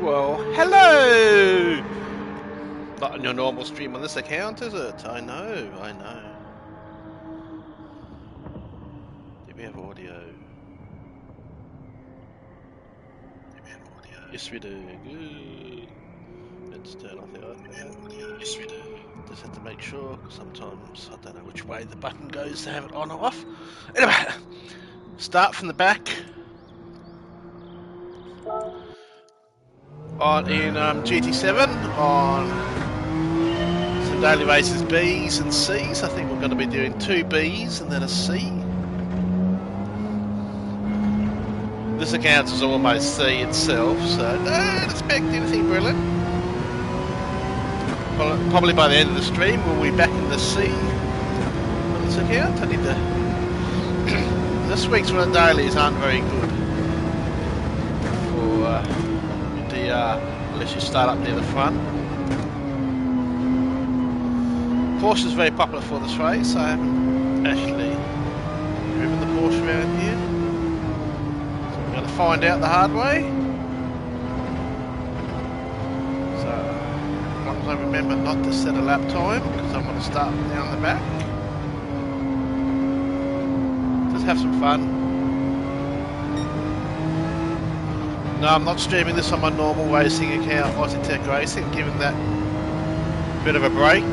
Well, hello! Not on your normal stream on this account, is it? I know. Do we have audio? Yes, we do. Good. Let's turn off the iPad. Yes, we do. Just have to make sure, because sometimes I don't know which way the button goes to have it on or off. Anyway, start from the back. In Gt7 on some daily races Bs and Cs. I think we're going to be doing 2 Bs and then a C. This account is almost C itself, so don't expect anything brilliant. Probably by the end of the stream we'll be back in the C on this account. I need to... This week's run dailies aren't very good for DR, unless you start up near the front. Porsche is very popular for this race. I haven't actually driven the Porsche around here. We're going to find out the hard way. So, as long as I remember not to set a lap time, because I'm going to start down the back. Just have some fun. No, I'm not streaming this on my normal racing account, Aussie Tech Racing, giving that a bit of a break.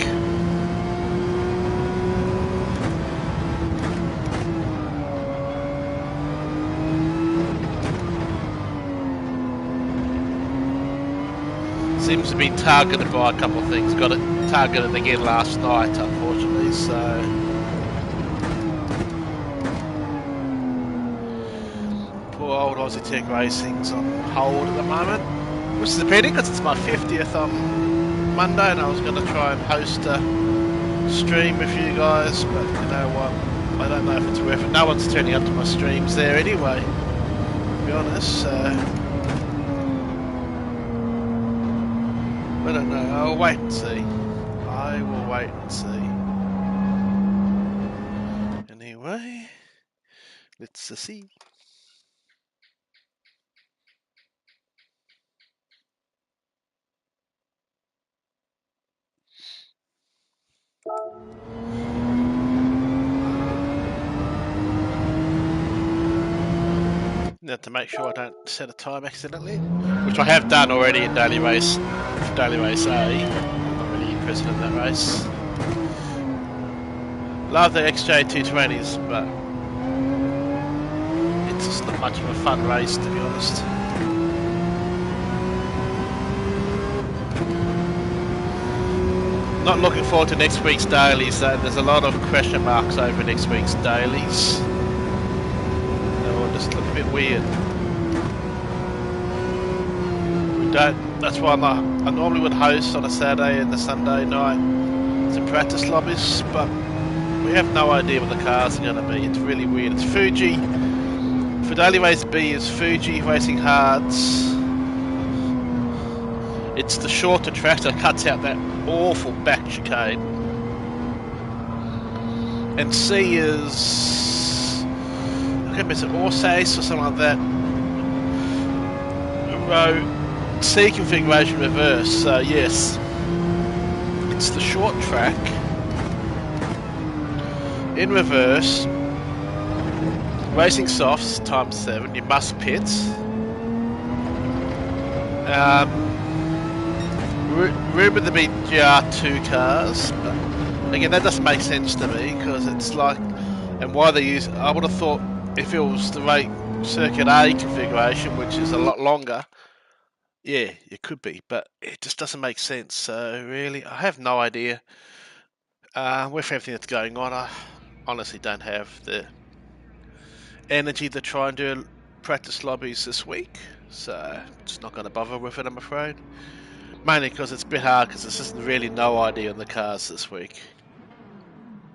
Seems to be targeted by a couple of things. Got it targeted again last night, unfortunately, so... Poor old Aussie Tech Racing's on hold at the moment. Which is a pity, because it's my 50th on Monday, and I was going to try and host a stream with you guys, but you know what? I don't know if it's worth it. No one's turning up to my streams there anyway, to be honest, so... I don't know, I'll wait and see. I will wait and see. Anyway, let's see. Now to make sure I don't set a time accidentally, which I have done already in Daily Race A. I'm not really interested in that race. Love the XJ220s, but it's just not much of a fun race, to be honest. Not looking forward to next week's dailies, though. There's a lot of question marks over next week's dailies. They'll just look a bit weird. That's why I normally would host on a Saturday and a Sunday night some practice lobbies, but we have no idea what the cars are going to be. It's really weird. It's Fuji. For Daily Race B is Fuji Racing Hards. It's the shorter track that cuts out that awful back chicane. And C is... I can't remember, is it Orsace or something like that? Row C configuration reverse, so yes. It's the short track in reverse, racing softs times 7. You must pit. Rumoured to be GR2 cars, but again that doesn't make sense to me, because it's like, and why they use, I would have thought if it was the rate Circuit A configuration, which is a lot longer, yeah, it could be, but it just doesn't make sense. So really, I have no idea. With everything that's going on, I honestly don't have the energy to try and do practice lobbies this week, so just not going to bother with it, I'm afraid. Mainly because it's a bit hard, because there's just really no idea on the cars this week.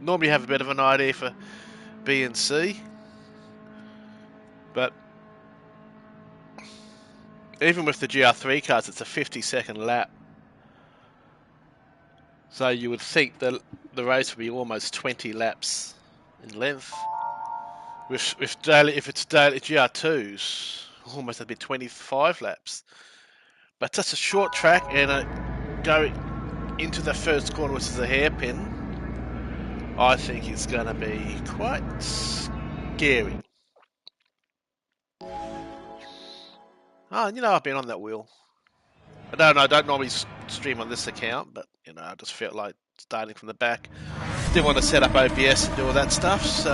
Normally you have a bit of an idea for B and C, but even with the GR3 cars, it's a 50-second lap. So you would think that the race would be almost 20 laps in length. If it's daily GR2s, almost that'd be 25 laps. But just a short track and go into the first corner, which is a hairpin. I think it's going to be quite scary. Oh, you know, I've been on that wheel. I don't normally stream on this account, but you know, I just felt like starting from the back. Didn't want to set up OBS and do all that stuff, so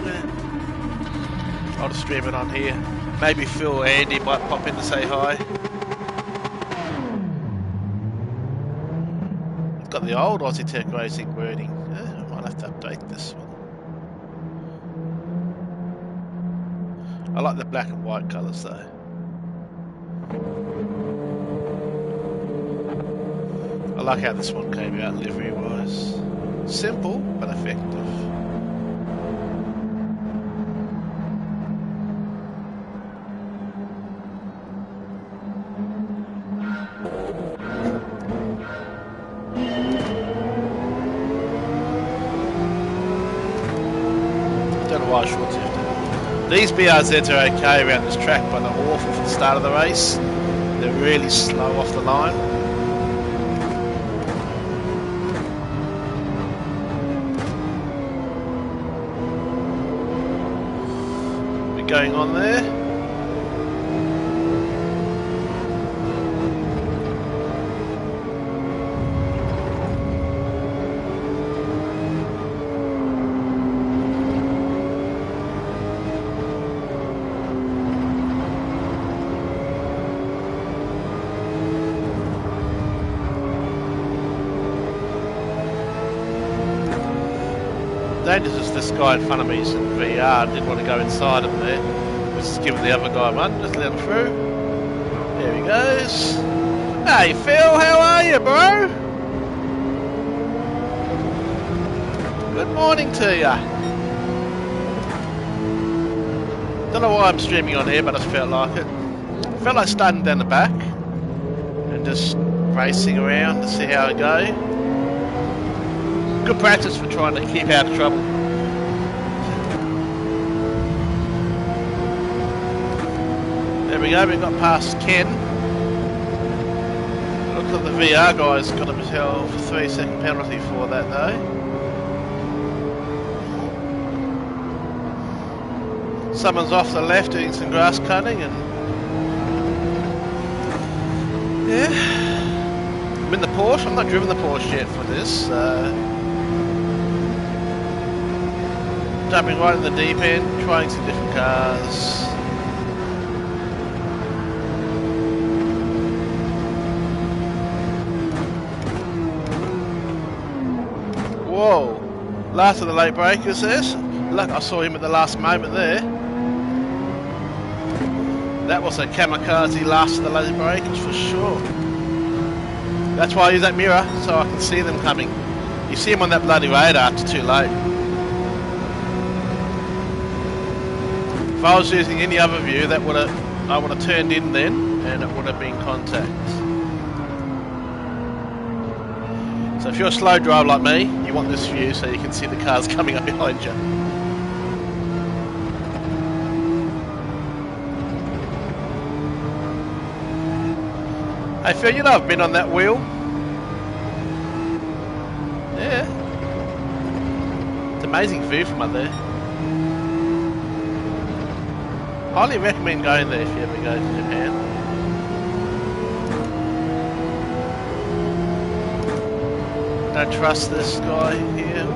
yeah. I'll just stream it on here. Maybe Phil or Andy might pop in to say hi. It's got the old Aussie Tech Racing wording. I might have to update this one. I like the black and white colours though. I like how this one came out livery-wise. Simple, but effective. Don't know why I short shifted. These BRZs are okay around this track, but they're awful for the start of the race. They're really slow off the line. Going on there. Dangerous is this guy in front of me is in VR. Didn't want to go inside him there. Just give the other guy one, just let him through. There he goes. Hey Phil, how are you, bro? Good morning to ya. Don't know why I'm streaming on here, but I just felt like it. Felt like starting down the back and just racing around to see how I go. Good practice for trying to keep out of trouble. There we go, we got past Ken. Looks like the VR guy's got himself a 3-second penalty for that though. Someone's off the left doing some grass cutting and... yeah. I'm in the Porsche, I've not driven the Porsche yet for this. Jumping right in the deep end, trying some different cars. Whoa, last of the late breakers there. Look, I saw him at the last moment there. That was a kamikaze last of the late breakers for sure. That's why I use that mirror, so I can see them coming. You see them on that bloody radar, it's too late. If I was using any other view, I would have turned in then, and it would have been contact. So if you're a slow driver like me, you want this view so you can see the cars coming up behind you. Hey Phil, you know I've been on that wheel. Yeah. It's an amazing view from up there. Highly recommend going there if you ever go to Japan. Don't trust this guy here.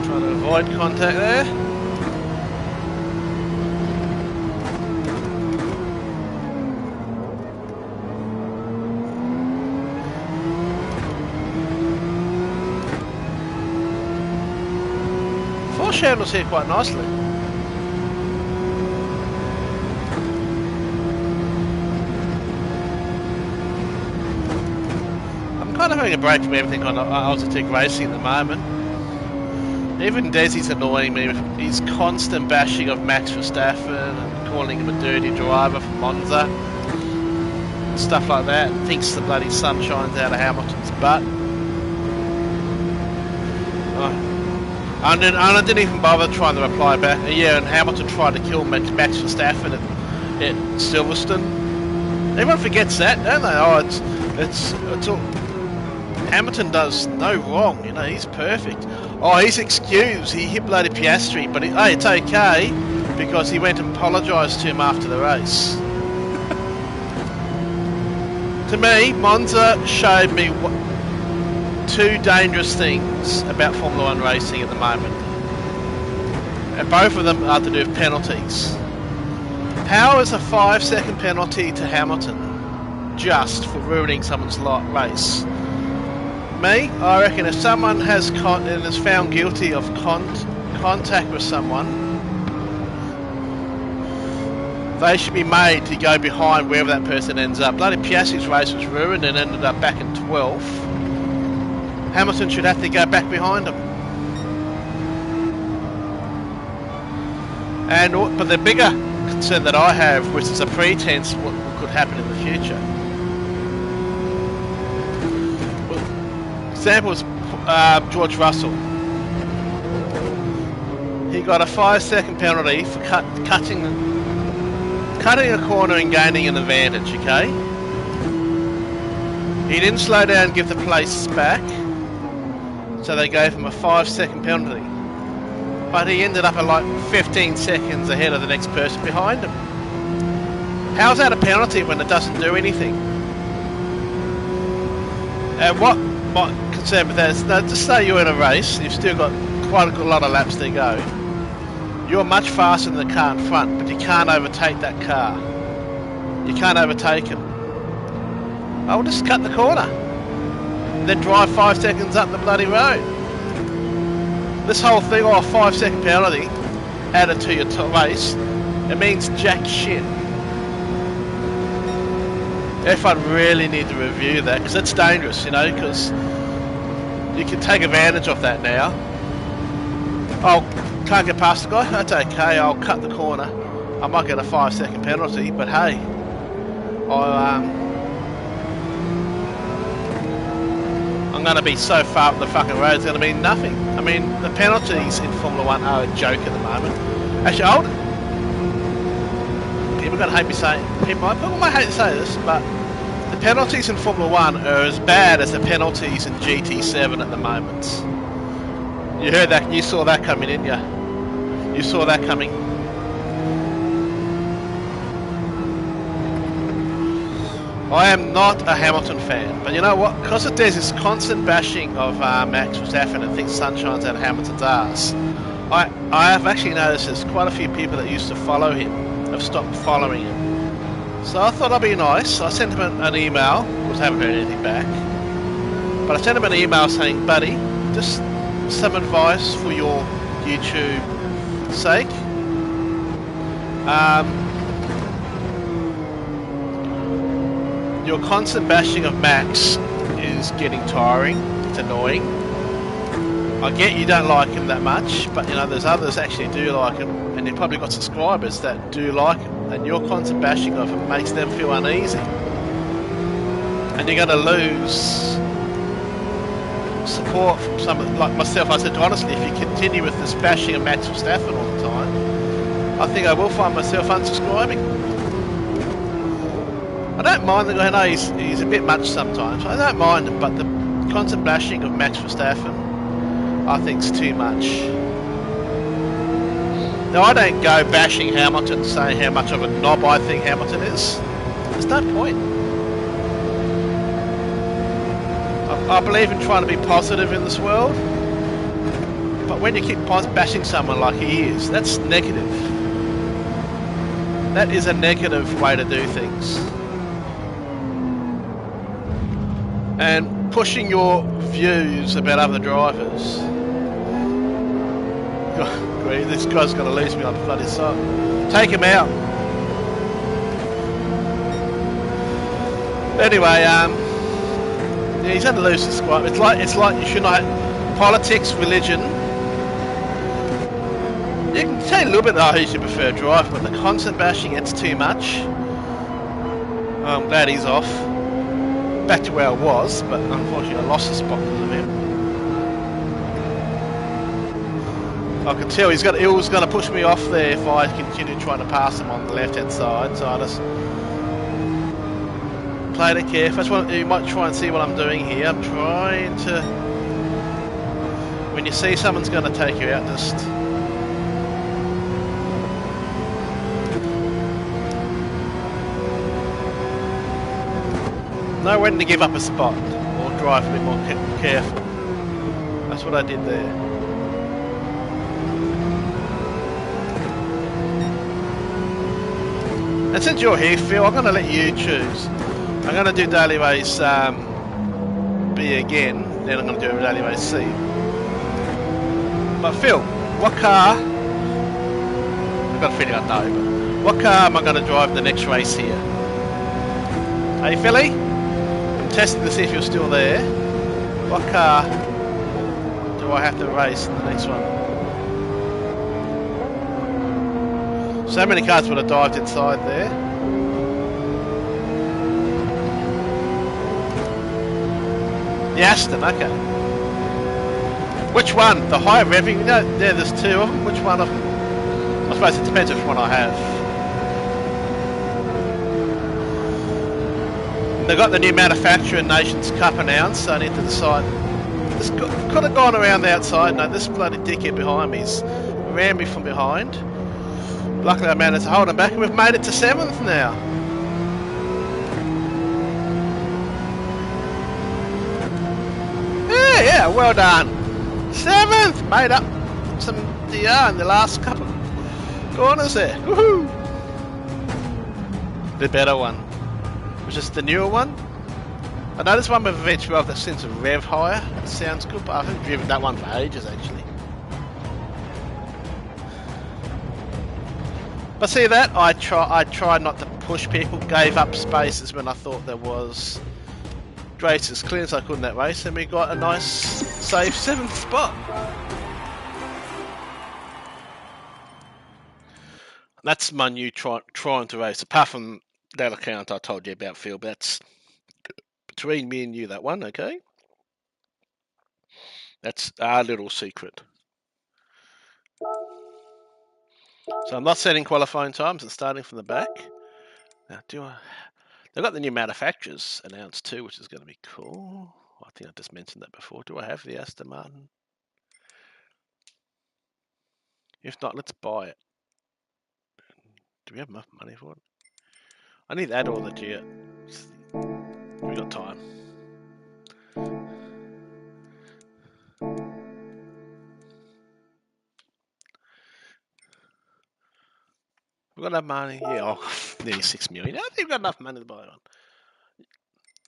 Trying to avoid contact there. Handles here quite nicely. I'm kind of having a break from everything on Aussie Tech Racing at the moment. Even Desi's annoying me with his constant bashing of Max Verstappen and calling him a dirty driver from Monza and stuff like that, and thinks the bloody sun shines out of Hamilton's butt. Oh. And I didn't even bother trying to reply back. Yeah, and Hamilton tried to kill Max Verstappen at Silverstone. Everyone forgets that, don't they? Oh, it's all... Hamilton does no wrong, you know, he's perfect. Oh, he's excused, he hit bloody Piastri, but hey, it's okay, because he went and apologised to him after the race. To me, Monza showed me two dangerous things about Formula 1 racing at the moment. And both of them are to do with penalties. How is a 5-second penalty to Hamilton just for ruining someone's race? Me, I reckon if someone is found guilty of contact with someone, they should be made to go behind wherever that person ends up. Bloody Piastri's race was ruined and ended up back in 12th. Hamilton should have to go back behind him. But the bigger concern that I have, which is a pretense what could happen in the future. Example is George Russell. He got a 5-second penalty for cutting a corner and gaining an advantage, okay? He didn't slow down and give the place back, so they gave him a 5-second penalty. But he ended up at like 15 seconds ahead of the next person behind him. How's that a penalty when it doesn't do anything? And what my concern with that is, just say you're in a race, you've still got quite a lot of laps to go. You're much faster than the car in front, but you can't overtake that car. You can't overtake him. I'll just cut the corner. Then drive 5 seconds up the bloody road. This whole thing, a 5-second penalty added to your race, it means jack shit. F1 really need to review that, because it's dangerous, you know, because you can take advantage of that now. Can't get past the guy? That's okay, I'll cut the corner. I might get a 5-second penalty, but hey, I'm going to be so far up the fucking road, it's going to mean nothing. I mean, the penalties in Formula 1 are a joke at the moment. Actually, people are going to hate me saying, people might hate to say this, but the penalties in Formula 1 are as bad as the penalties in Gt7 at the moment. You heard that, you saw that coming, didn't you? You saw that coming. I am not a Hamilton fan, but you know what? Because there's this constant bashing of Max Verstappen and thinks sun shines out of Hamilton's ass, I have actually noticed there's quite a few people that used to follow him have stopped following him. So I thought I'd be nice. I sent him an email, because I haven't heard anything back. But I sent him an email saying, buddy, just some advice for your YouTube sake. Your constant bashing of Max is getting tiring. It's annoying. I get you don't like him that much, but you know there's others that actually do like him, and you've probably got subscribers that do like him, and your constant bashing of him makes them feel uneasy. And you're going to lose support from some, like myself. I said, honestly, if you continue with this bashing of Max Verstappen all the time, I think I will find myself unsubscribing. I don't mind the guy, I know he's a bit much sometimes. I don't mind him, but the constant bashing of Max Verstappen, I think, is too much. Now, I don't go bashing Hamilton, saying how much of a knob I think Hamilton is. There's no point. I believe in trying to be positive in this world, but when you keep bashing someone like he is, that's negative. That is a negative way to do things. And pushing your views about other drivers. God, this guy's going to lose me on the bloody side. Take him out. Anyway, yeah, he's had to lose his squad. It's like you should not have politics, religion. You can say a little bit about who you prefer to drive, but the constant bashing, it's too much. I'm glad he's off. Back to where I was, but unfortunately I lost the spot because of him. I can tell he was going to push me off there if I continue trying to pass him on the left-hand side. So I just played it careful. You might try and see what I'm doing here. I'm trying to. When you see someone's going to take you out, just. Know when to give up a spot or drive a bit more careful. That's what I did there. And since you're here, Phil, I'm going to let you choose. I'm going to do daily race B again, then I'm going to do daily race C. But Phil, what car? I've got a feeling I know, but what car am I going to drive in the next race here? Hey, Philly? I'm testing to see if you're still there. What car do I have to race in the next one? So many cars would have dived inside there. The Aston, okay. Which one? The high revving? You know, there's two of them. Which one of them? I suppose it depends which one I have. They've got the new manufacturer Nations Cup announced, so I need to decide. This could have gone around the outside. No, this bloody dickhead behind me's ran me from behind. Luckily I managed to hold him back and we've made it to 7th now. Yeah, well done. 7th! Made up some DR in the last couple of corners there. Woohoo! The better one. Was this the newer one? I know this one with eventually have that sense of rev higher. It sounds good, but I haven't driven that one for ages actually. But see that? I tried not to push people, gave up spaces when I thought there was race as clear as I could in that race, and we got a nice safe 7th spot. That's my new trying to race, apart from that account I told you about, Phil, but that's between me and you, that one, okay? That's our little secret. So I'm not setting qualifying times, it's starting from the back. Now, they've got the new manufacturers announced too, which is going to be cool. I think I just mentioned that before. Do I have the Aston Martin? If not, let's buy it. Do we have enough money for it? I need to add all the gear. We got time. We've got enough money. Yeah, nearly 6 million. I think we've got enough money to buy one.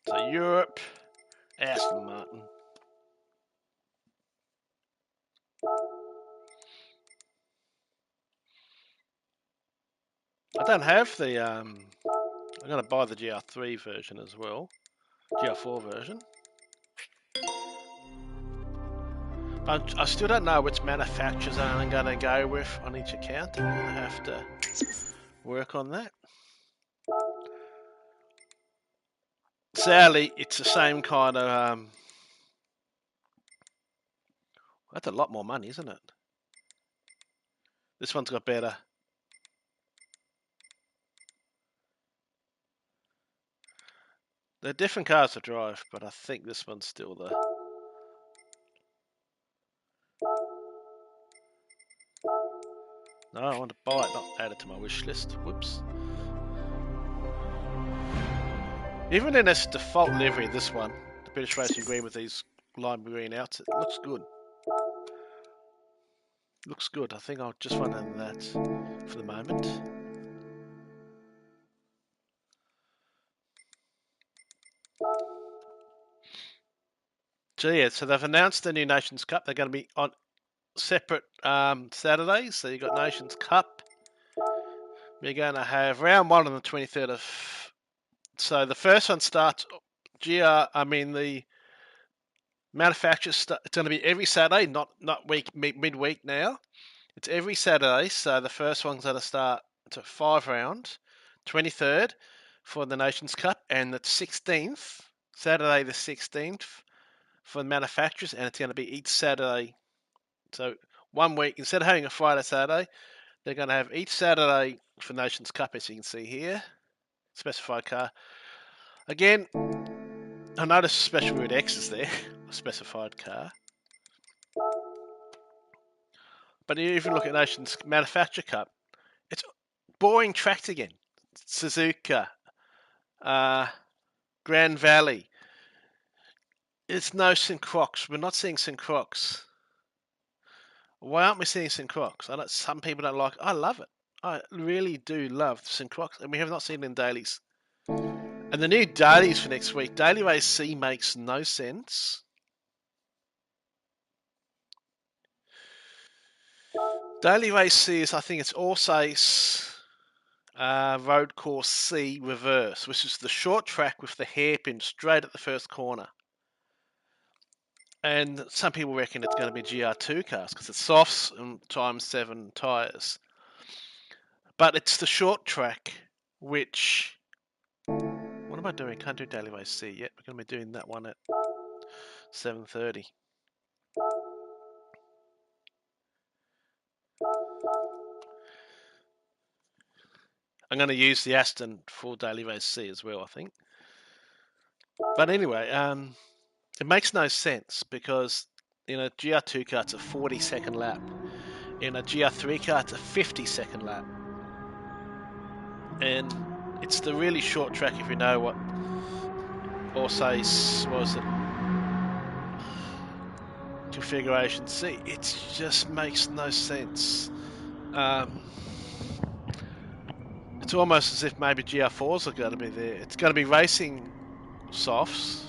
So Europe, Aston Martin. I don't have the. I'm going to buy the GR3 version as well, GR4 version. But I still don't know which manufacturers I'm going to go with on each account. I'm going to have to work on that. Sadly, it's the same kind of. That's a lot more money, isn't it? This one's got better. They're different cars to drive, but I think this one's still the. No, I want to buy it, not add it to my wish list. Whoops. Even in its default livery, this one, the British Racing Green with these lime green outs, it looks good. Looks good. I think I'll just run under that for the moment. So yeah, so they've announced the new Nations Cup. They're going to be on separate Saturdays. So you've got Nations Cup. We're going to have round 1 on the 23rd of. So the first one starts. The manufacturers. It's going to be every Saturday, not midweek now. It's every Saturday. So the first one's going to start. It's a 5 round, 23rd for the Nations Cup, and the 16th, Saturday the 16th for the manufacturers, and it's going to be each Saturday. So 1 week, instead of having a Friday, Saturday, they're going to have each Saturday for Nations Cup, as you can see here. Specified car. Again, I noticed Special Route X is there, a specified car. But you even look at Nations Manufacture Cup, it's boring tracks again. Suzuka, Grand Valley. It's no St. Croix. We're not seeing St. Croix. Why aren't we seeing St. Croix? Some people don't like it. I love it. I really do love St. Croix, and we have not seen it in dailies. And the new dailies for next week, Daily Race C makes no sense. Daily Race C is, I think it's Alsace Road Course C reverse, which is the short track with the hairpin straight at the first corner. And some people reckon it's going to be GR2 cars because it's softs and ×7 tyres. But it's the short track, which... What am I doing? Can't do Daily Race C yet. We're going to be doing that one at 7:30. I'm going to use the Aston for Daily Race C as well, I think. But anyway, it makes no sense because in a GR2 car it's a 40-second lap. In a GR3 car it's a 50-second lap. And it's the really short track, if you know what Alsace was it? Configuration C. It just makes no sense. It's almost as if maybe GR4s are going to be there. It's going to be racing softs,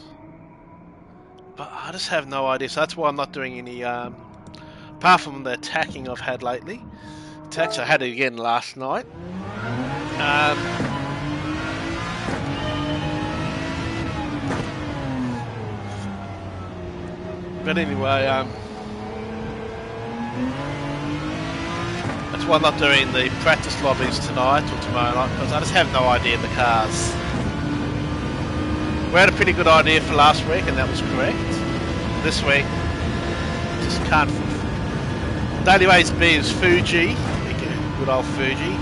but I just have no idea. So that's why I'm not doing any, apart from the attacking I've had lately. Attacks I had it again last night. But anyway, that's why I'm not doing the practice lobbies tonight or tomorrow night, because I just have no idea of the cars. We had a pretty good idea for last week, and that was correct. This week, just can't. Daily Race B is Fuji, good old Fuji.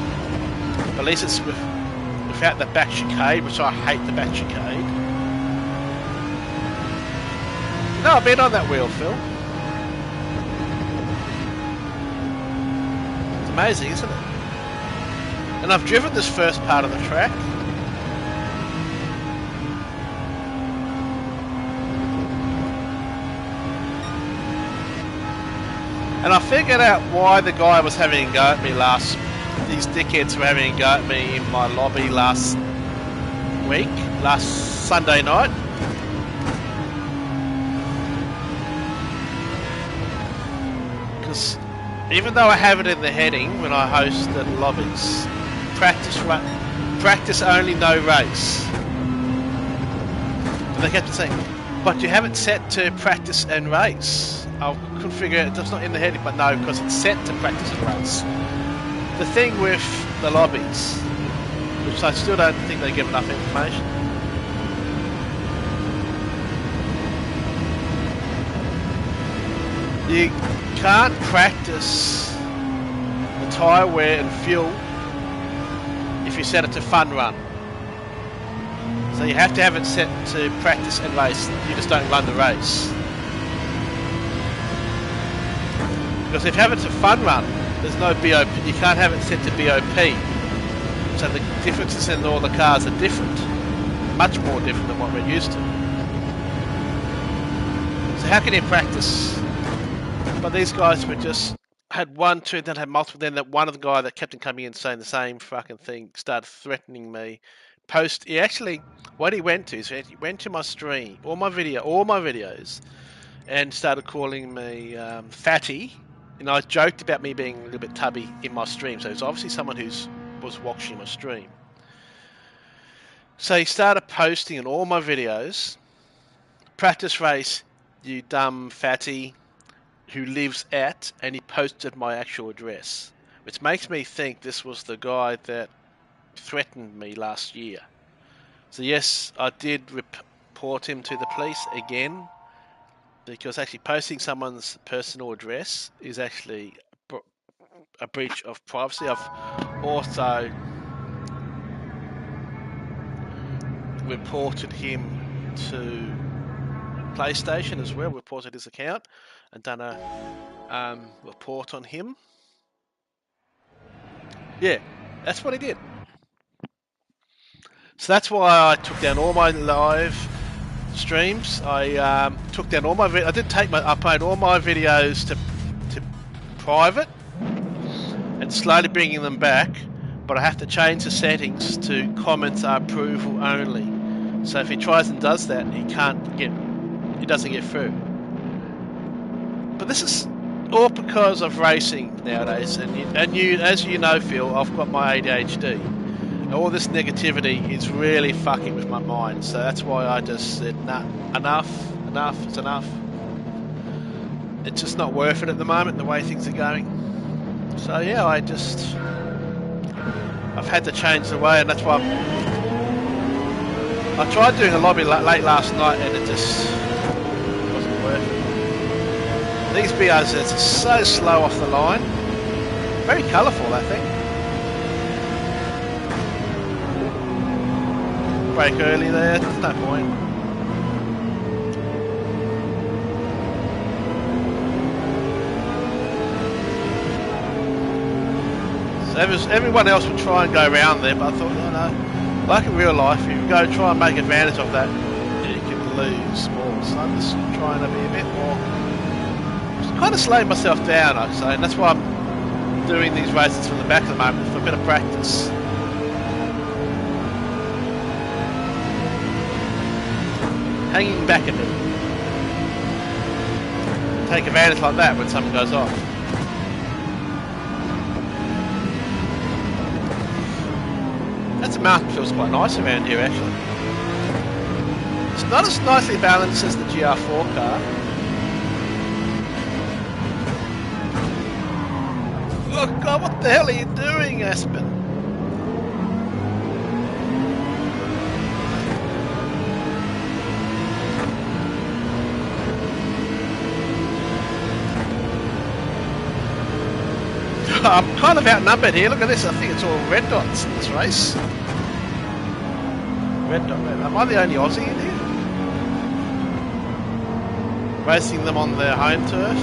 At least it's without the back chicane, which I hate the back chicane. No, I've been on that wheel, Phil. It's amazing, isn't it? And I've driven this first part of the track. And I figured out why the guy was having a go at me these dickheads were having a go at me in my lobby last Sunday night. Because even though I have it in the heading when I host the lobbies, practice only, no race. And they kept saying, but you have it set to practice and race. I couldn't figure it, it's not in the heading, but no, because it's set to practice and race. The thing with the lobbies, which I still don't think they give enough information. You can't practice the tyre wear and fuel if you set it to fun run. So you have to have it set to practice and race. You just don't run the race. Because if you have it to fun run, there's no BOP. You can't have it set to BOP. So the differences in all the cars are different. Much more different than what we're used to. So how can you practice? But these guys were just had one, two, then had multiple. Then that one of the guy that kept on coming in saying the same fucking thing started threatening me. He actually, what he went to is he went to my stream, all my videos, and started calling me fatty. And I joked about me being a little bit tubby in my stream. So it's obviously someone was watching my stream. So he started posting in all my videos, practice race, you dumb fatty, who lives at, and he posted my actual address, which makes me think this was the guy that threatened me last year. So yes, I did report him to the police again. because actually posting someone's personal address is actually a breach of privacy. I've also reported him to PlayStation as well, reported his account and done a report on him. Yeah, that's what he did. So that's why I took down all my live streams. I took down all my I did take my upload all my videos to private and slowly bringing them back, but I have to change the settings to comments are approval only. So if he tries and does that, he doesn't get through. But this is all because of racing nowadays, and you, as you know, Phil, I've got my ADHD. And all this negativity is really fucking with my mind. So that's why I just said, nah, enough, it's enough. It's just not worth it at the moment, the way things are going. So yeah, I've had to change the way, and that's why I tried doing a lobby late last night, and it just wasn't worth it. These BRZs are so slow off the line. Very colourful, that thing. Break early there, there's no point. So everyone else would try and go around there, but I thought, no, like in real life, if you go try and make advantage of that, you can lose more. So I'm just trying to be a bit more, just kind of slowing myself down, I'd say, and that's why I'm doing these races from the back at the moment for a bit of practice. Hanging back a bit. Take advantage like that when something goes off. That mountain feels quite nice around here, actually. It's not as nicely balanced as the GR4 car. Oh God, what the hell are you doing, Aspen? I'm kind of outnumbered here. Look at this. I think it's all red dots in this race. Red dot, red. Am I the only Aussie in here? Racing them on their home turf.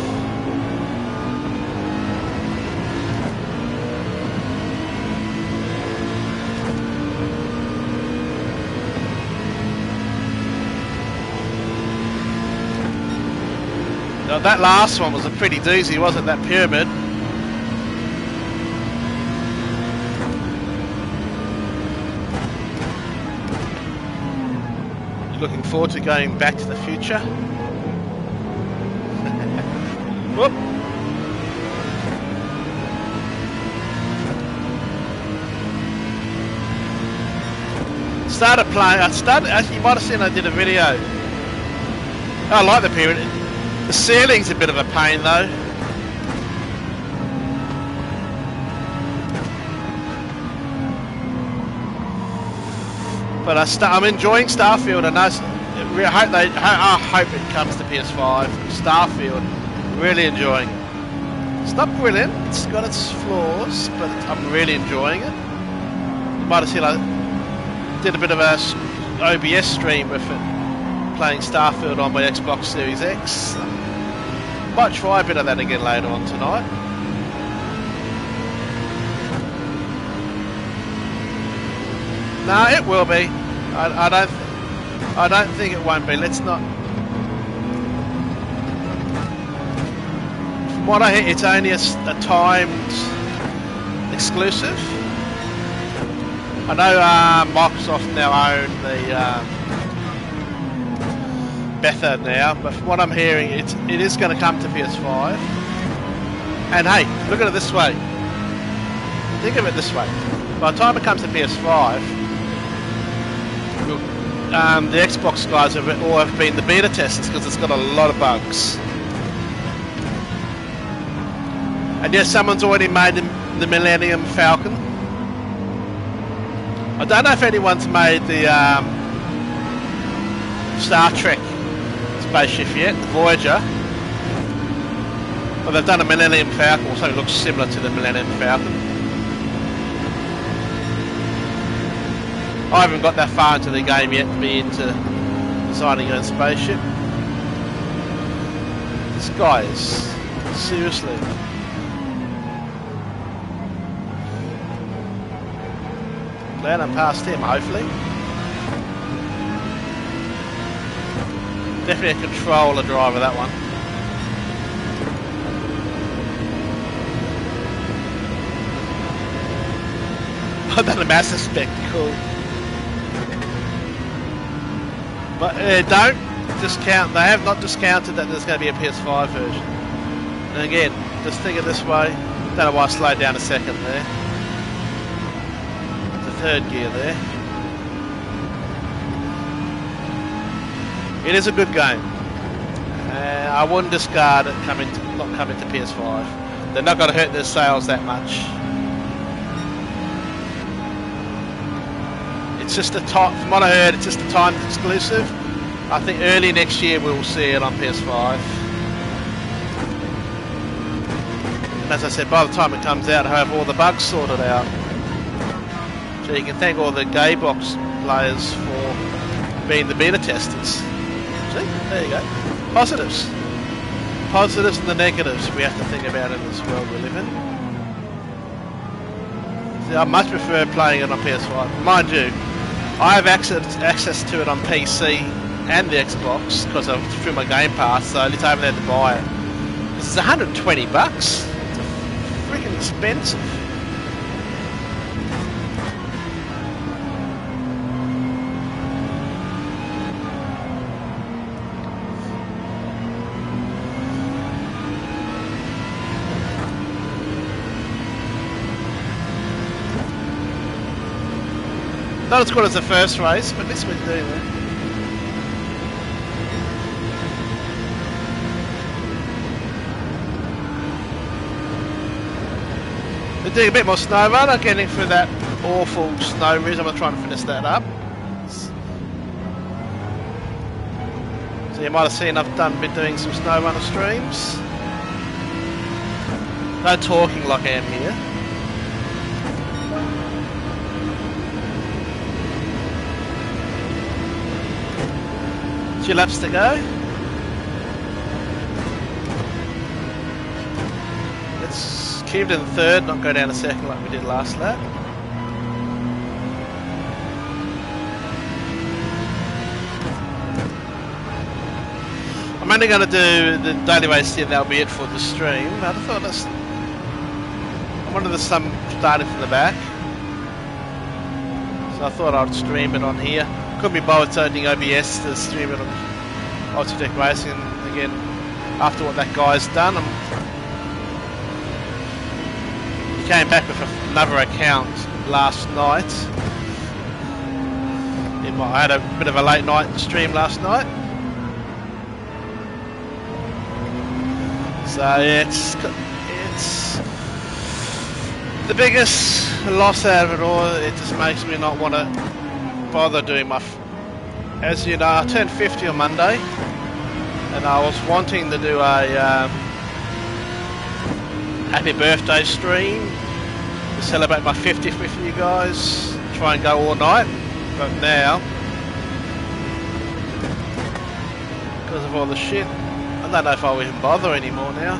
Now, that last one was a pretty doozy, wasn't that pyramid? Looking forward to going back to the future. Whoop. Started playing. Actually, you might have seen I did a video. I like the pyramid. The ceiling's a bit of a pain though. But I'm enjoying Starfield, and I hope it comes to PS5. Starfield, really enjoying it. It's not brilliant, it's got its flaws, but I'm really enjoying it. You might have seen I did a bit of a OBS stream with it, playing Starfield on my Xbox Series X. Might try a bit of that again later on tonight. No, it will be. I don't think it won't be. Let's not. From what I hear, it's only a timed exclusive. I know Microsoft now own the beta now, but from what I'm hearing, it is going to come to PS5. And hey, look at it this way. Think of it this way. By the time it comes to PS5. The Xbox guys have been the beta testers because it's got a lot of bugs. And yes, someone's already made the Millennium Falcon. I don't know if anyone's made the Star Trek spaceship yet, the Voyager. But they've done a Millennium Falcon, or something looks similar to the Millennium Falcon. I haven't got that far into the game yet to be into designing your own spaceship. This guy is seriously. Glad I'm past him, hopefully. Definitely a controller driver, that one. I've done a massive spectacle. But don't discount, they have not discounted that there's going to be a PS5 version. And again, just think it this way. Don't know why I slowed down a second there. The third gear there. It is a good game. I wouldn't discard it not coming to PS5. They're not going to hurt their sales that much. It's just a time, from what I heard, it's just a time exclusive. I think early next year we'll see it on PS5. And as I said, by the time it comes out, I'll have all the bugs sorted out. So you can thank all the Gaybox players for being the beta testers. See, there you go. Positives. Positives and the negatives we have to think about in this world we live in. See, I much prefer playing it on PS5. Mind you, I have access to it on PC and the Xbox because I'm through my Game Pass, so at least I haven't had to buy it. This is $120. It's freaking expensive. Not as good as the first race, but at least we're doing that. We're doing a bit more snow run. I'm getting through that awful snow ridge. I'm going to try and finish that up. So you might have seen I've been doing some snow runner streams. No talking like I am here. 2 laps to go. Let's keep it in third, not go down a second like we did last lap. I'm only going to do the daily race here, that'll be it for the stream. I thought I wanted the sun starting from the back. So I thought I'd stream it on here. Couldn't be bothered opening OBS to stream it on Autodeck Racing again after what that guy's done. He came back with another account last night. I had a bit of a late night stream last night. So yeah, it's the biggest loss out of it all. It just makes me not want to bother doing my... As you know, I turned 50 on Monday, and I was wanting to do a happy birthday stream to celebrate my 50th with you guys, try and go all night, but now, because of all the shit, I don't know if I'll even bother anymore now.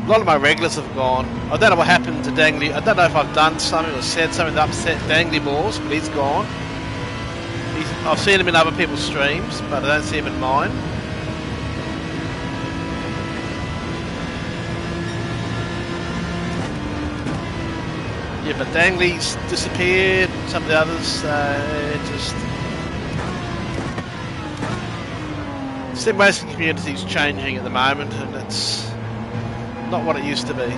A lot of my regulars have gone. I don't know what happened to Dangly. I don't know if I've done something or said something that upset Dangly Balls, but he's gone. I've seen him in other people's streams, but I don't see him in mine. Yeah, but Dangly's disappeared. Some of the others just... The sim racing community's changing at the moment, and it's not what it used to be.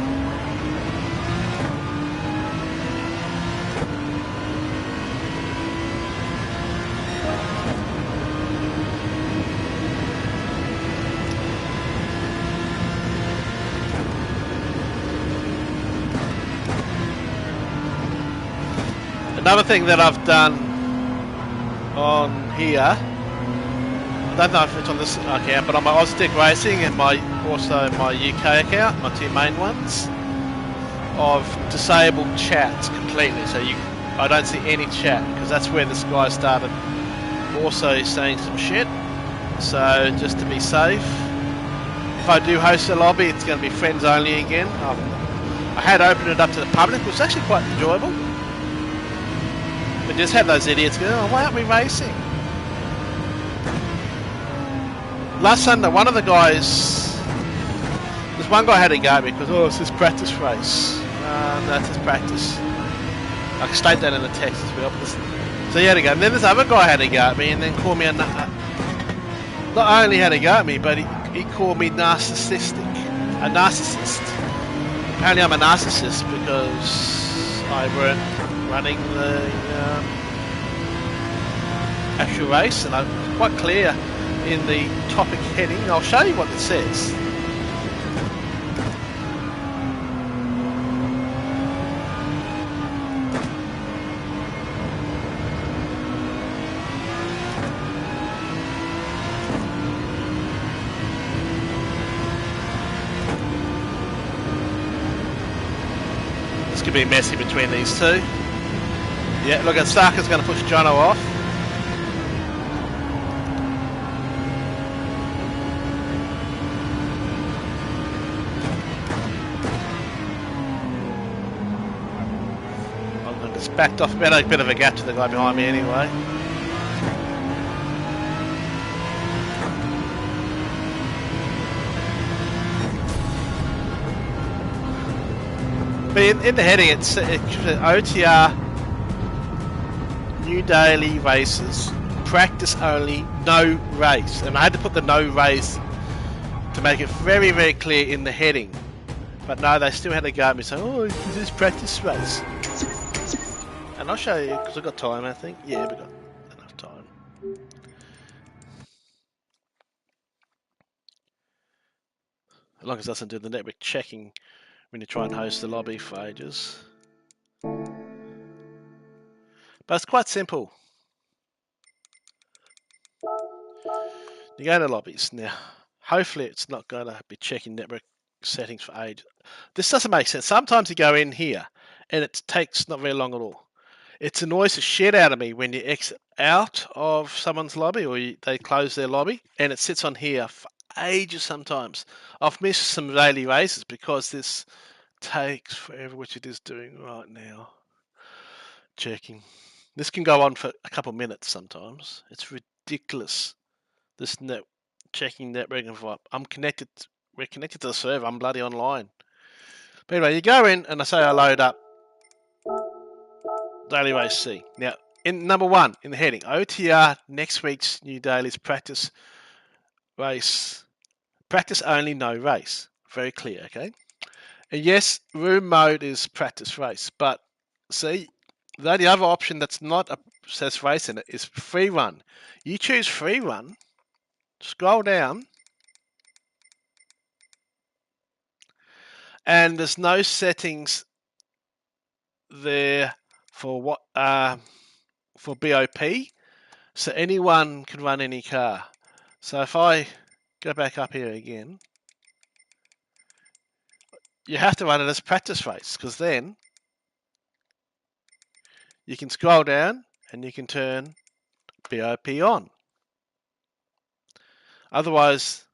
Another thing that I've done on here, don't know if it's on this account, but on my Oztech Racing and also my UK account, my two main ones, I've disabled chat completely, so I don't see any chat, because that's where this guy started also saying some shit. So just to be safe, if I do host a lobby, it's going to be friends only again. I had opened it up to the public, which was actually quite enjoyable. But just had those idiots go, oh, why aren't we racing? Last Sunday, one of the guys, this one guy had to go at me because, oh, it's this practice race. No, it's just practice. I can state that in the text as well. So he had to go. And then this other guy had to go at me and then call me a... Not only had to go at me, but he called me narcissistic. A narcissist. Apparently I'm a narcissist because I weren't running the actual race, and I'm quite clear in the topic heading. I'll show you what it says. This could be messy between these two. Yeah, look at Sarka's going to push Jono off. It's backed off, a bit of a gap to the guy behind me anyway. But in the heading, it's OTR, new daily races, practice only, no race. And I had to put the no race to make it very, very clear in the heading. But no, they still had to go at me saying, oh, is this practice race? And I'll show you, because I've got time, I think. Yeah, we've got enough time. As long as it doesn't do the network checking when you try and host the lobby for ages. But it's quite simple. You go to lobbies. Now, hopefully it's not going to be checking network settings for ages. This doesn't make sense. Sometimes you go in here, and it takes not very long at all. It annoys the shit out of me when you exit out of someone's lobby or they close their lobby and it sits on here for ages sometimes. I've missed some daily races because this takes forever, which it is doing right now. Checking. This can go on for a couple of minutes sometimes. It's ridiculous. This checking network info. We're connected to the server. I'm bloody online. But anyway, you go in and I say I load up Daily Race C. Now, in number one, in the heading, OTR next week's new dailies practice race. Practice only, no race. Very clear, okay? And yes, room mode is practice race, but see, the only other option that's not says race in it is free run. You choose free run, scroll down, and there's no settings there for what for BOP, so anyone can run any car. So if I go back up here again, you have to run it as practice race, because then you can scroll down and you can turn BOP on. Otherwise,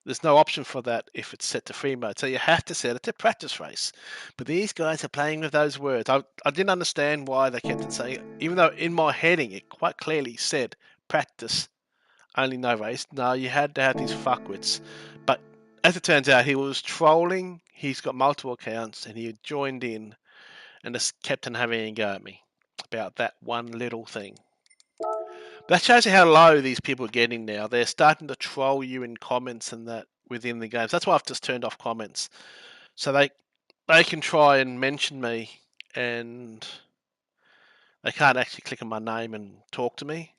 there's no option for that if it's set to free mode. So you have to set it to practice race. But these guys are playing with those words. I didn't understand why they kept on saying it, even though in my heading it quite clearly said practice only, no race. No, you had to have these fuckwits. But as it turns out, he was trolling. He's got multiple accounts and he had joined in and just kept on having a go at me about that one little thing. But that shows you how low these people are getting now. They're starting to troll you in comments and that within the games. That's why I've just turned off comments. So they can try and mention me and they can't actually click on my name and talk to me.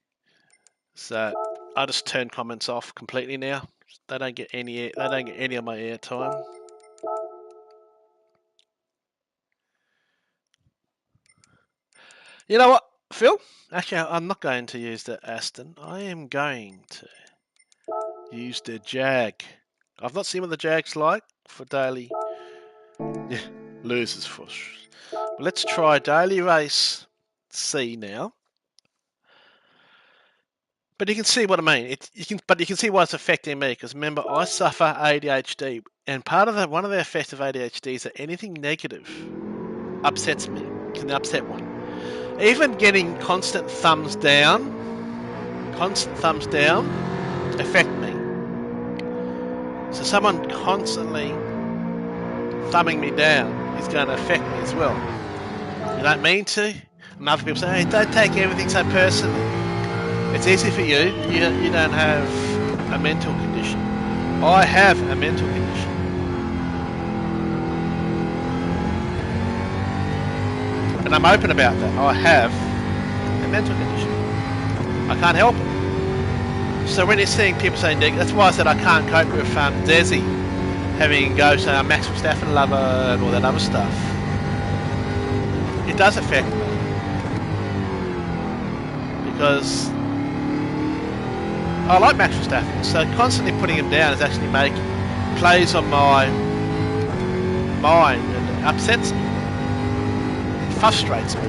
So I just turn comments off completely now. They don't get any of my airtime. You know what, Phil? Actually, I'm not going to use the Aston. I am going to Use the Jag. I've not seen what the Jag's like for daily. Yeah, losers for. But let's try daily race C now. But you can see what I mean. But you can see why it's affecting me, because remember, I suffer ADHD, and one of the effects of ADHD is that anything negative upsets me. Can upset one. Even getting constant thumbs down affect me. So someone constantly thumbing me down is going to affect me as well. You don't mean to, and other people say, hey, don't take everything so personally. It's easy for you. You don't have a mental condition. I have a mental condition. And I'm open about that. I have a mental condition. I can't help it. So when you're seeing people saying, that's why I said I can't cope with Desi having go say I'm Max Verstappen lover and all that other stuff. It does affect me. Because I like Max Verstappen, so constantly putting him down is actually plays on my mind and upsets me. It frustrates me.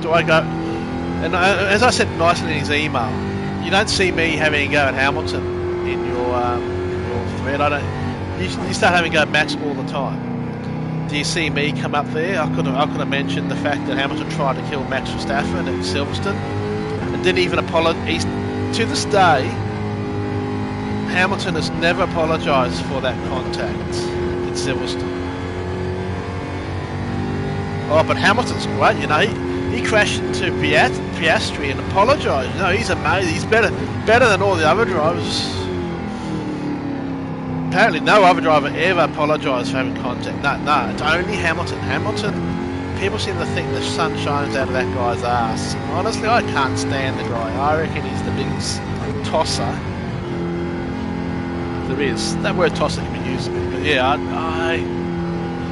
Do I go? And as I said nicely in his email, you don't see me having a go at Hamilton in your thread. I don't. You start having a go at Max all the time. Do you see me come up there? I could have mentioned the fact that Hamilton tried to kill Max Verstappen at Silverstone. Didn't even apologise. To this day, Hamilton has never apologised for that contact at Silverstone. Oh, but Hamilton's great, you know. He crashed into Piastri and apologised. You know, he's amazing. He's better than all the other drivers. Apparently, no other driver ever apologised for having contact. No, it's only Hamilton. People seem to think the sun shines out of that guy's ass. Honestly, I can't stand the guy. I reckon he's the biggest tosser there is. That word tosser can be used, but yeah,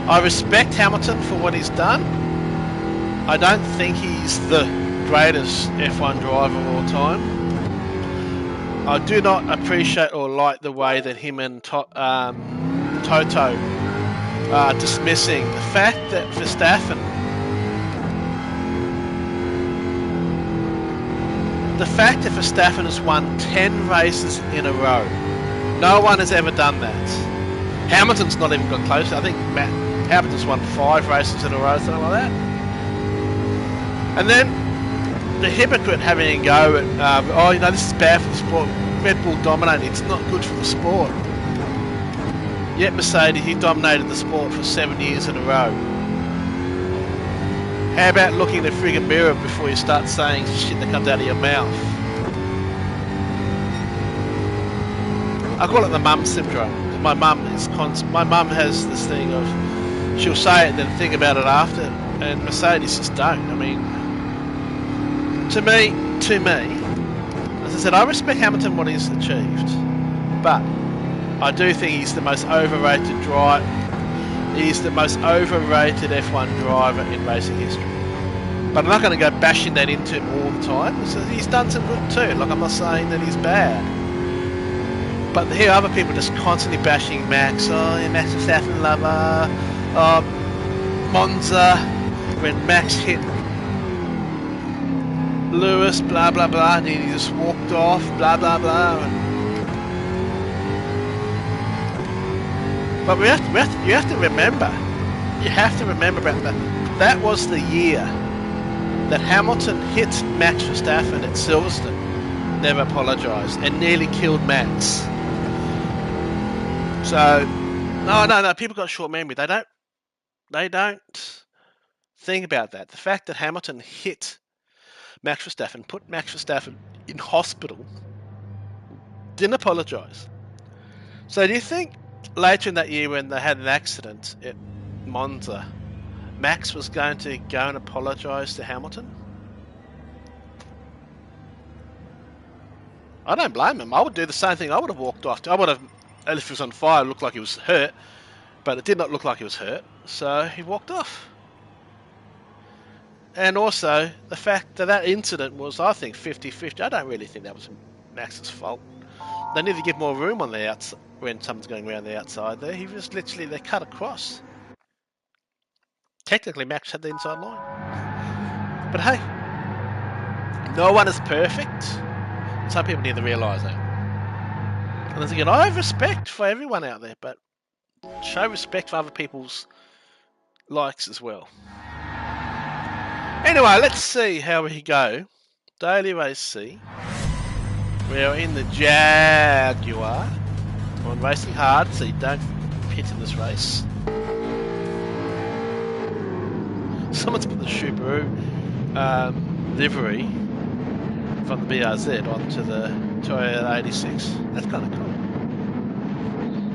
I respect Hamilton for what he's done. I don't think he's the greatest F1 driver of all time. I do not appreciate or like the way that him and Toto are dismissing the fact that Verstappen has won 10 races in a row. No one has ever done that. Hamilton's not even got close. I think Hamilton's won 5 races in a row, something like that. And then the hypocrite having a go at, this is bad for the sport. Red Bull dominating. It's not good for the sport. Yet Mercedes, he dominated the sport for 7 years in a row. How about looking in the friggin' mirror before you start saying shit that comes out of your mouth? I call it the mum syndrome. My mum has this thing of she'll say it and then think about it after, and Mercedes just don't. I mean, to me, as I said, I respect Hamilton what he's achieved, but I do think he's the most overrated driver. He's the most overrated F1 driver in racing history. But I'm not going to go bashing that into him all the time. So he's done some good too. Like, I'm not saying that he's bad. But here other people just constantly bashing Max. Oh, you're Max Verstappen lover. Monza, when Max hit Lewis, blah blah blah, and he just walked off, blah blah blah. But you have to remember that was the year that Hamilton hit Max Verstappen at Silverstone, never apologised, and nearly killed Max. So, no, people got short memory. They don't think about that. The fact that Hamilton hit Max Verstappen, put Max Verstappen in hospital, didn't apologise. So do you think later in that year when they had an accident at Monza, Max was going to go and apologise to Hamilton? I don't blame him. I would do the same thing. I would have walked off. I would have, if he was on fire, it looked like he was hurt, but it did not look like he was hurt, so he walked off. And also, the fact that incident was, I think, 50-50. I don't really think that was Max's fault. They need to give more room on the outside when someone's going around the outside there. He was literally, they cut across. Technically, Max had the inside line. But hey, no one is perfect. Some people need to realise that. And as again, I have respect for everyone out there, but show respect for other people's likes as well. Anyway, let's see how we go. Daily race C. We are in the Jaguar. I'm racing hard, so you don't pit in this race. Someone's put the Subaru livery from the BRZ onto the Toyota 86. That's kind of cool.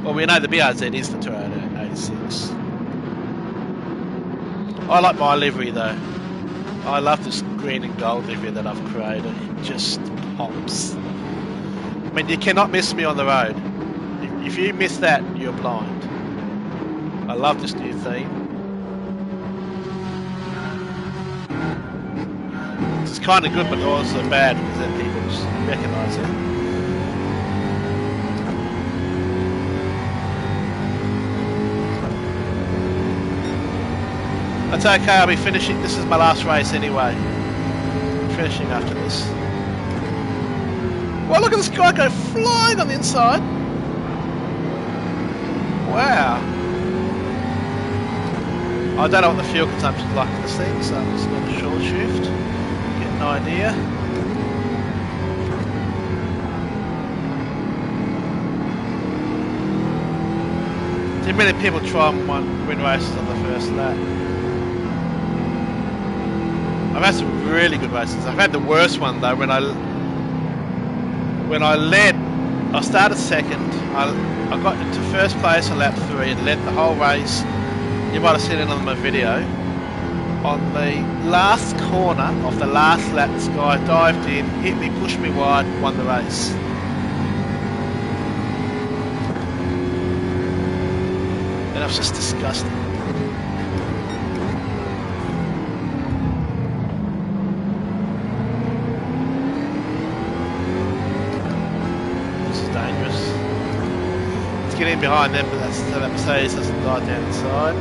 Well, we know the BRZ is the Toyota 86. I like my livery though. I love this green and gold livery that I've created. It just pops. I mean, you cannot miss me on the road. If you miss that, you're blind. I love this new theme. It's kind of good, but also bad because then people recognise it. That's okay, I'll be finishing. This is my last race anyway. I'm finishing after this. Well, look at this guy go flying on the inside. Wow. I don't know what the fuel consumption is like in this thing, so I'm just going to short shift. Get an idea. Too many people try and win races on the first lap. I've had some really good races. I've had the worst one though when I led. I started second. I got into first place on lap 3 and led the whole race. You might have seen it on my video. On the last corner of the last lap, this guy dived in, hit me, pushed me wide, won the race. And it was just disgusting. Get in behind them, but that's so that Mercedes doesn't dive down inside.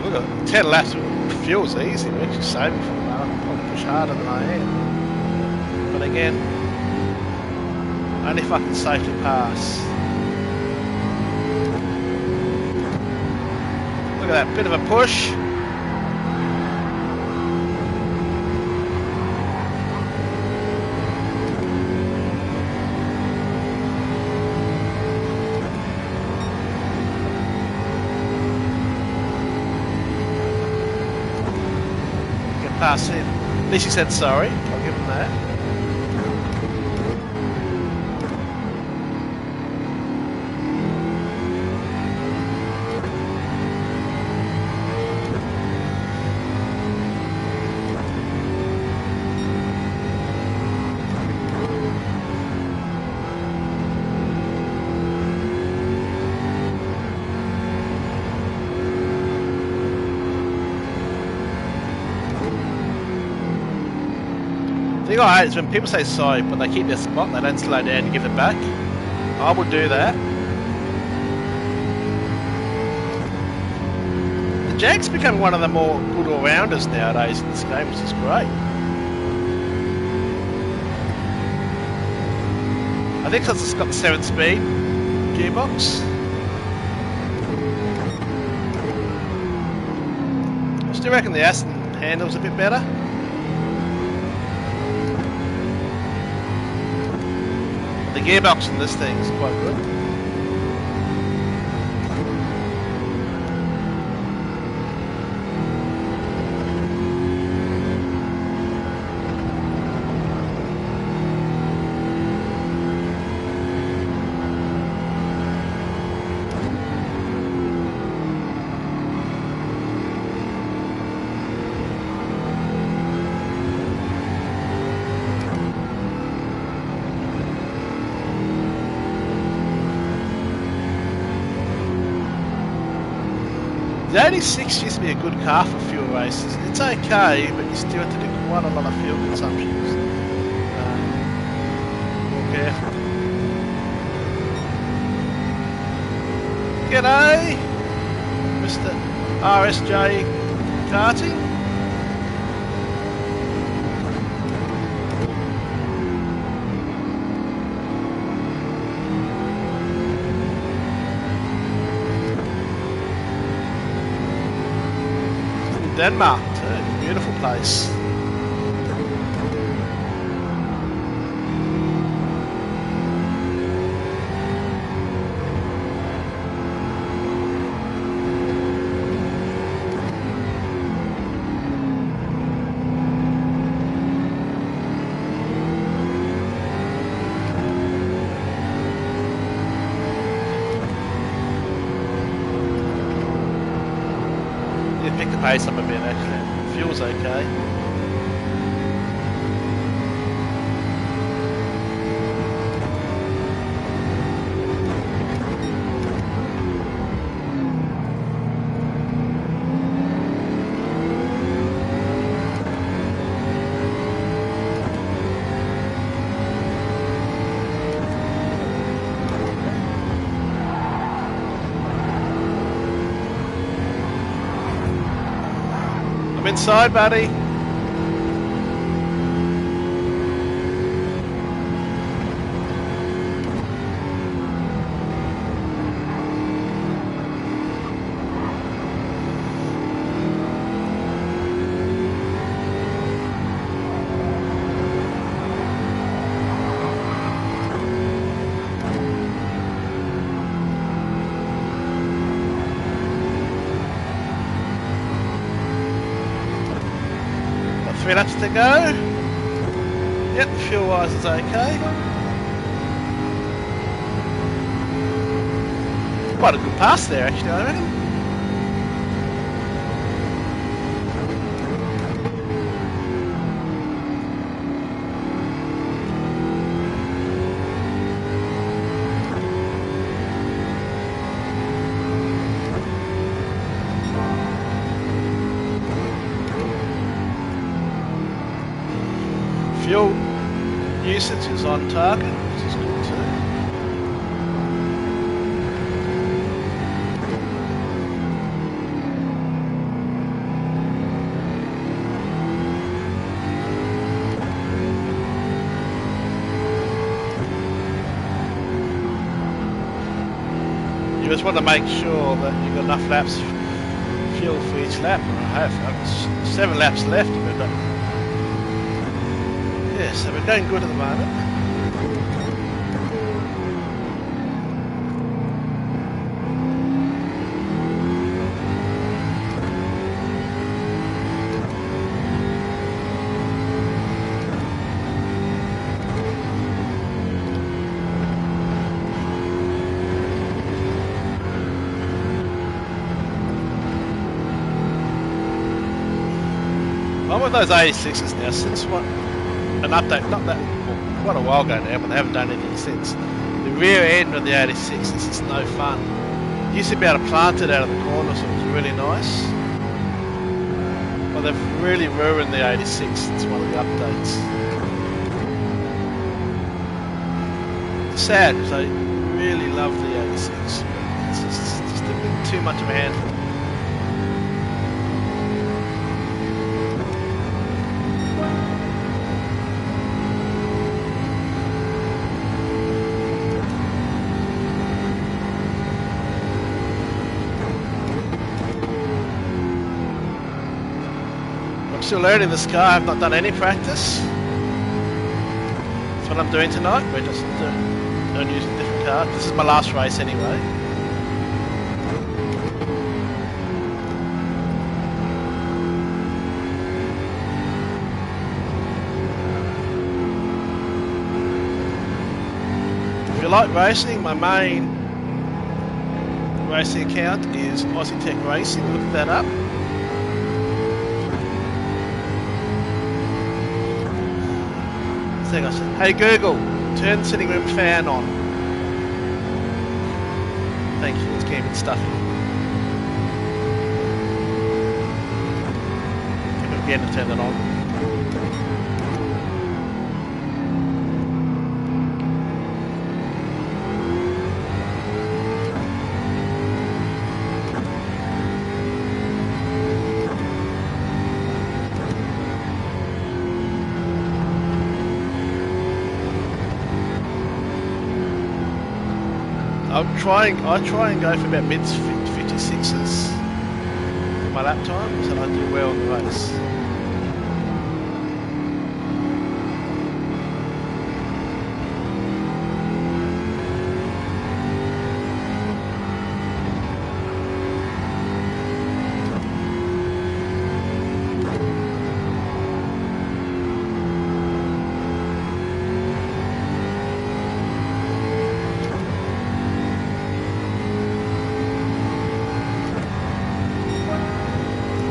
Look at 10 laps with fuel's easy, we're actually saving for them. I'll probably push harder than I am. But again, only if I can safely pass. Look at that, bit of a push. You can pass him. At least he said sorry, I'll give him that. The thing I hate is when people say sorry, but they keep their spot and they don't slow down to give it back. I would do that. The Jag's becoming one of the more good all-rounders nowadays in this game, which is great. I think it's got the 7-speed gearbox. I still reckon the Aston handles a bit better. The gearbox in this thing is quite good. The 86 used to be a good car for fuel races. It's okay, but you still have to do quite a lot of fuel consumption. More careful. G'day, Mr. RSJ Karting. Denmark too, beautiful place. Pick the pace up a bit actually. Fuel's okay. I'm inside, buddy. Got 3 laps to go. Yep, fuel wise is okay. Quite a good pass there actually, I reckon. Fuel usage is on target, which is good too. You just want to make sure that you've got enough laps fuel for each lap. I've got 7 laps left of it. Yeah, so we're going good at the moment. I'm with those 86s now since what? An update, not that, well, quite a while ago now, but they haven't done anything since. The rear end of the 86 is just no fun. You used to be able to plant it out of the corner, so it was really nice. But they've really ruined the 86 since one of the updates. It's sad because I really love the 86. It's just a bit too much of a handful. I'm still learning this car. I've not done any practice. That's what I'm doing tonight. We're just using different cars. This is my last race anyway. If you like racing, my main racing account is Aussie Tech Racing. Look that up. Thing I said, hey Google, turn the sitting room fan on. Thank you, it's keeping stuffy. again and turn it on. I try and go for about mid 56s for my lap times, and I do well in the race.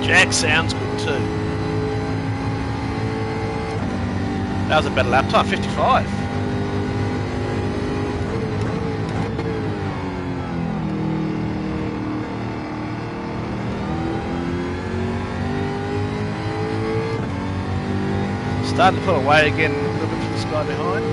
Jack sounds good too. That was a better lap time, 55. Starting to pull away again a little bit from this guy behind.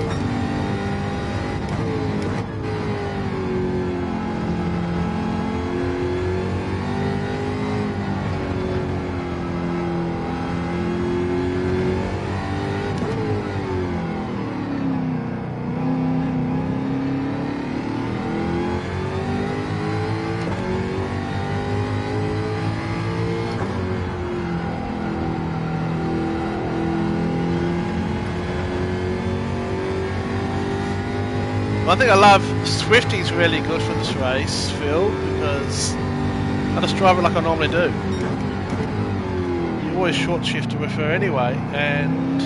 One thing I love, Swifty's really good for this race, Phil, because I just drive it like I normally do. You always short shift with her anyway, and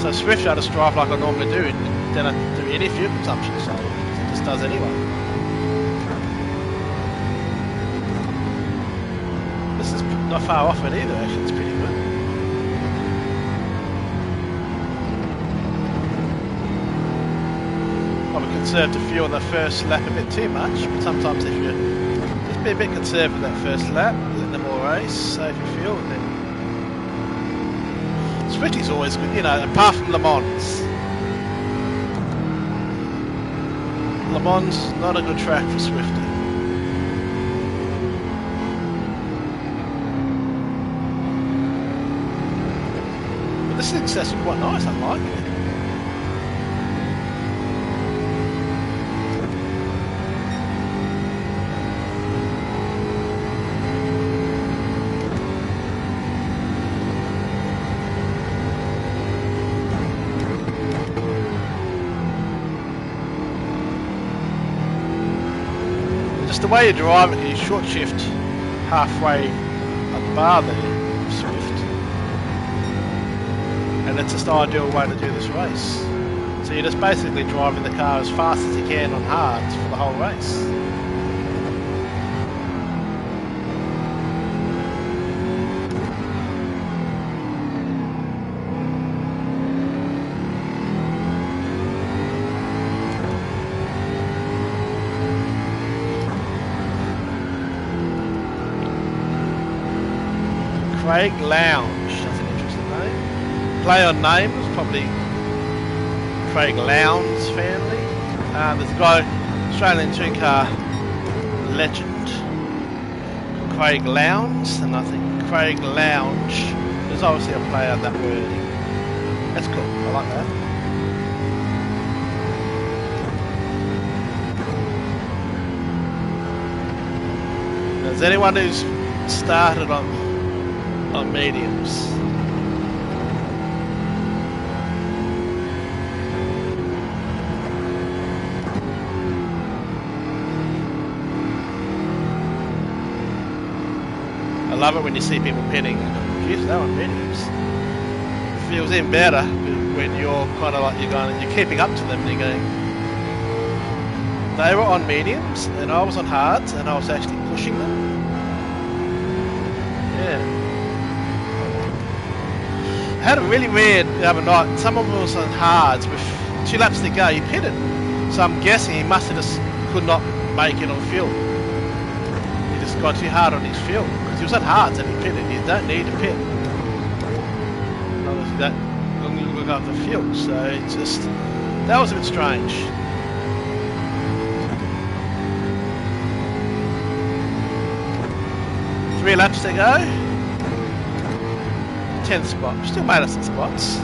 so Swifty I just drive like I normally do, and then I don't do any fuel consumption, so it just does anyway. This is not far off it either, actually, it's pretty good. Conserve the fuel on the first lap a bit too much, but sometimes if you just be a bit conservative that first lap, let them all race, save your fuel, and then Swifty's always good, you know, apart from Le Mans. Le Mans, not a good track for Swifty. But this is actually quite nice, I like it. The way you drive it, you short shift halfway up the bar there, Swift, and it's just the ideal way to do this race. So you're just basically driving the car as fast as you can on hards for the whole race. Craig Lounge, that's an interesting name. Play on name was probably Craig Lowndes family. There's a guy, Australian two-car legend, called Craig Lowndes, and I think Craig Lounge is obviously a play on that wording. That's cool, I like that. There's anyone who's started on mediums. I love it when you see people pinning. Geez, that one mediums. It feels even better when you're kind of like you're keeping up to them and you're going. They were on mediums and I was on hards and I was actually pushing them. Yeah. I had it really weird the other night. Someone was on hards with 2 laps to go. He pitted, so I'm guessing he must have just could not make it on fuel. He just got too hard on his fuel because he was on hards and he pitted. You don't need to pit. that look after fuel. So it's just that was a bit strange. Three laps to go. 10th spot. Still made us some spots.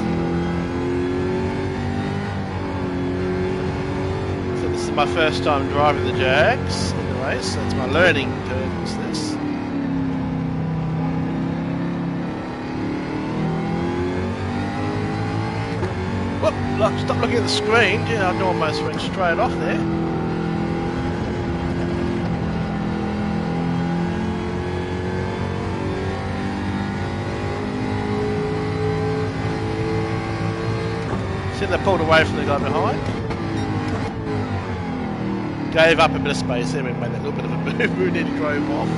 So this is my first time driving the Jags in the race, so it's my learning curve. Is this? Whoop! Look, stop looking at the screen. Yeah, I almost went straight off there. See, they pulled away from the guy behind. Gave up a bit of space there and made that little bit of a boo-boo and then drove off.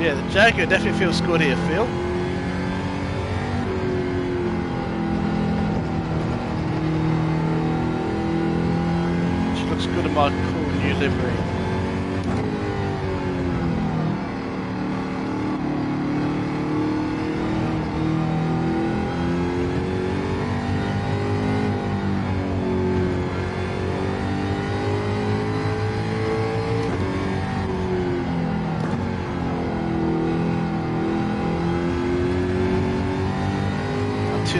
Yeah, the Jaguar definitely feels good here, Phil. She looks good in my cool new livery.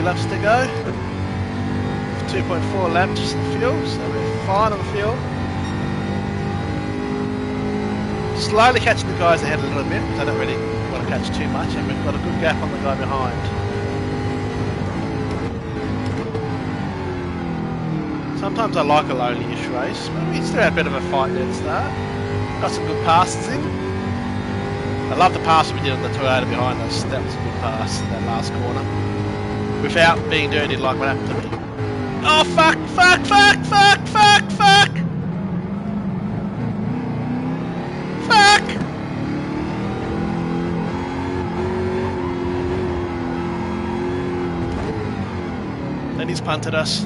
Laps to go. 2.4 laps of fuel, so we're fine on fuel. Slowly catching the guys ahead a little bit, because I don't really want to catch too much, and we've got a good gap on the guy behind. Sometimes I like a lonely-ish race, but we still had a bit of a fight there at the start. Got some good passes in. I love the pass we did on the Toyota behind us. That was a good pass in that last corner. Without being dirty like what happened to me. Oh fuck, fuck, fuck, fuck, fuck, fuck! Fuck! Then he's punted us.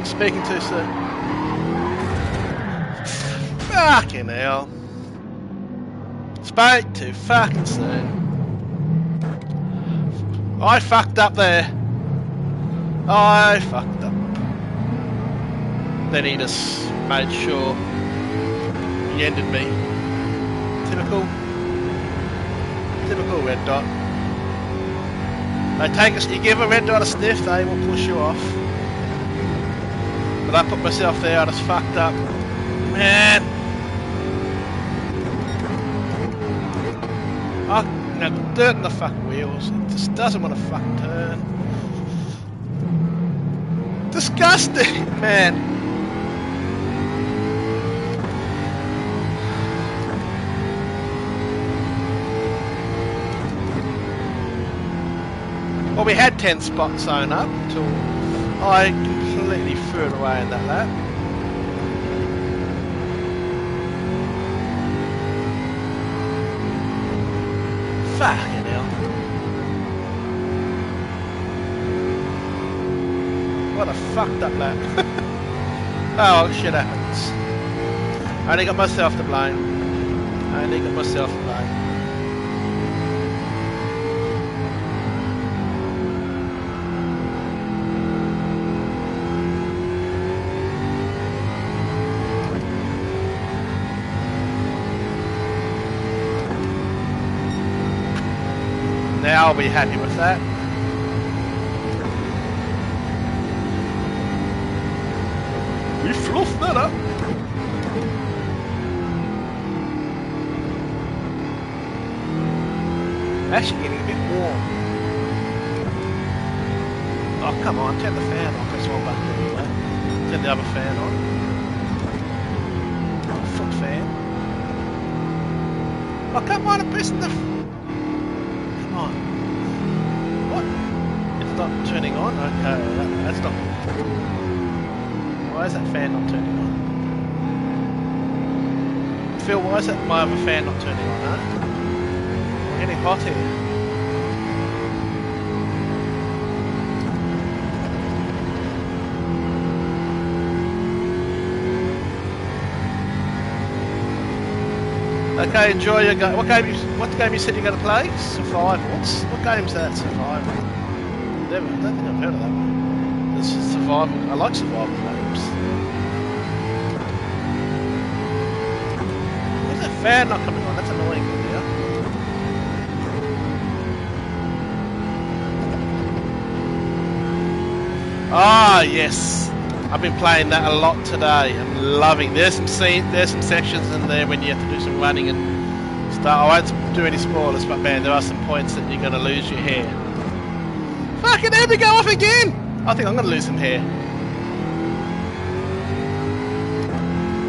Speaking too soon. Fucking hell. Spoke too fucking soon. I fucked up there. I fucked up. Then he just made sure he ended me. Typical. Typical red dot. They take us, you give a red dot a sniff, they will push you off. But I put myself there, I just fucked up. Man. Now, dirt in the fucking wheels. It just doesn't want to fucking turn. Disgusting, man. Well, we had 10 spots sewn up until I completely threw it away in that lap. Fucking hell. What a fucked up lap. Oh, shit happens. I only got myself to blame. I only got myself to blame. Now I'll be happy with that. We fluffed that up. Actually getting a bit warm. Oh, come on, turn the fan on. Press one button anyway. Turn the other fan on. Oh, foot fan. Oh, come on, I'm pressing the... on. What? It's not turning on? Okay, that's not... Why is that fan not turning on? Phil, why is that my other fan not turning on, huh? We're getting hot here. Okay, enjoy your game. What game you said you're going to play? Survival. What game's that? Survival. I don't think I've heard of that one. It's survival. I like survival games. Where's that fan not coming on? That's annoying me now. Ah, yes. I've been playing that a lot today. I'm loving. There's some sections in there when you have to do some running and stuff. I won't do any spoilers, but man, there are some points that you're gonna lose your hair. Fucking there we go off again. I think I'm gonna lose some hair.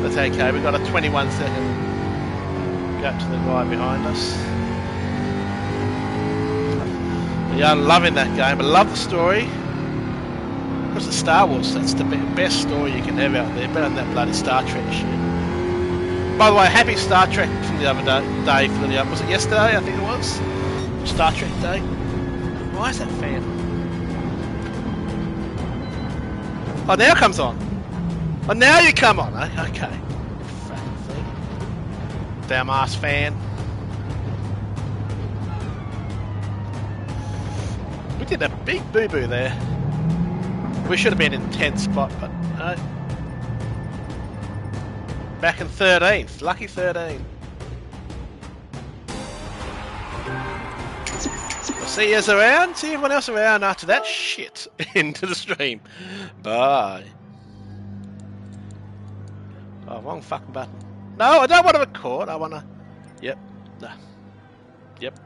That's okay. We've got a 21-second gap to the guy behind us. Yeah, I'm loving that game. I love the story. Because it's Star Wars, that's the best story you can have out there, better than that bloody Star Trek shit. By the way, happy Star Trek from the other day for the was it yesterday? I think it was Star Trek Day. Why is that fan? Oh, now it comes on. Oh, now you come on. Okay. Fucking thing. Damn ass fan. We did a big boo boo there. We should have been in 10th spot, but no. Back in 13th. Lucky 13. We'll see you around. See everyone else around after that shit into the stream. Bye. Oh, wrong fucking button. No, I don't want to record. I want to... Yep. No. Yep.